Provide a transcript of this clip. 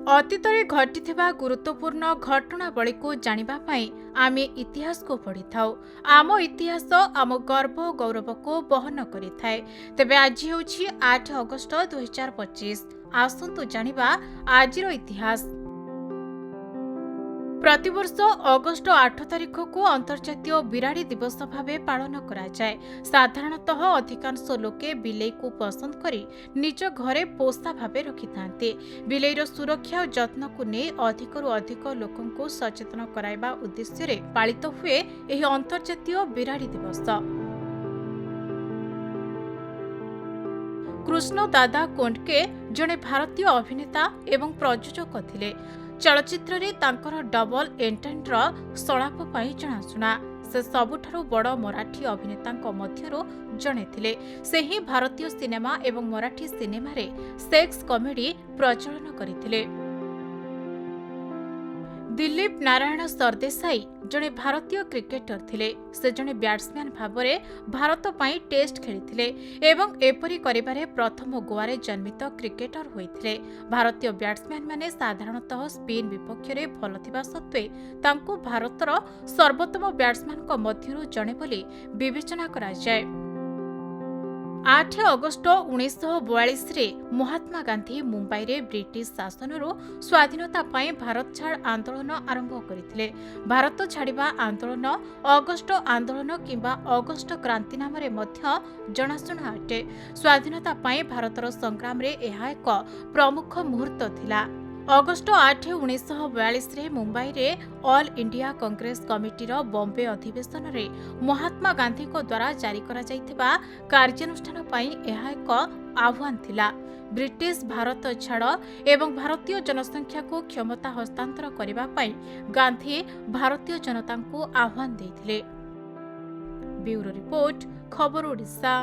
ଅତୀତରେ ଘଟିଥିବା ଗୁରୁତ୍ୱପୂର୍ଣ୍ଣ ଘଟଣାବଳୀ को जानिबा पाई आमे इतिहास को पढ़ी थाउ। आम इतिहास आम गर्व गौरव को बहन करिथाए। तेबे आज हेउछि 8 अगस्त 2025। आसंतु जानिबा आजिरो इतिहास। प्रतिवर्ष अगस्ट 8 तारिख को अंतर्जातीय बिराड़ी दिवस भावे पालन करा जाए। साधारणतः अधिकांश लोके बिलेई को पसंद करी निज घरे पोषा भावे रखि थांते। बिलेईर सुरक्षा और जत्न को ने अधिकरु अधिक लोकन को सचेतन कराइबा उद्देश्य रे पालित हुए एही अंतर्जातीय बिराड़ी दिवस। कृष्ण दादा कोंडके जड़े भारतीय अभिनेता एवं प्रयोजक थिले। चलचित्र रे तांकर डबल एंट्रीर सलाप पाई जनाशुना। से सबुठारु बड़ मराठी अभिनेतांक मध्यरु जणे थिले। से ही भारतीय सिनेमा एवं मराठी सिनेमा रे सेक्स कॉमेडी प्रचलन करथिले। दिलीप नारायण सरदेसाई जड़े भारतीय क्रिकेटर थिले। से जड़े बैट्समैन भावरे भारत पाई टेस्ट खेलिथिले एवं एपरी करिबारे प्रथम गोवारे जन्मित क्रिकेटर होइथिले। भारतीय बैट्समैन माने साधारणतः स्पिन विपक्ष रे भल थिबा सत्वे तांको भारतर सर्वोत्तम बैट्समैन को मध्यरु जणे बोली विवेचना करा जाय। 8 अगस्ट 1942 रे महात्मा गांधी मुंबई रे ब्रिटिश शासनरु स्वाधीनता पाई भारत छाड़ आंदोलन आरंभ करथिले। भारत छाड़िबा आंदोलन अगस्ट आंदोलन किंबा अगस्ट क्रांति नाम रे मध्य जनाशुना अटे। स्वाधीनता पाई भारतर संग्राम रे एहा एक प्रमुख मुहूर्त थिला। अगस्ट 8 1942 रे मुंबई रे ऑल इंडिया कांग्रेस कमिटीर बॉम्बे अधिवेशन रे महात्मा गांधी को द्वारा जारी करा जाइथिबा कार्यानुष्ठान पाई एहा एक आह्वान थिला। ब्रिटिश भारत छाड़ एवं भारतीय जनसंख्या को क्षमता हस्तांतर करबा पाई गांधी भारतीय जनता को आह्वान देथिले। ब्यूरो रिपोर्ट, खबर ओडिशा।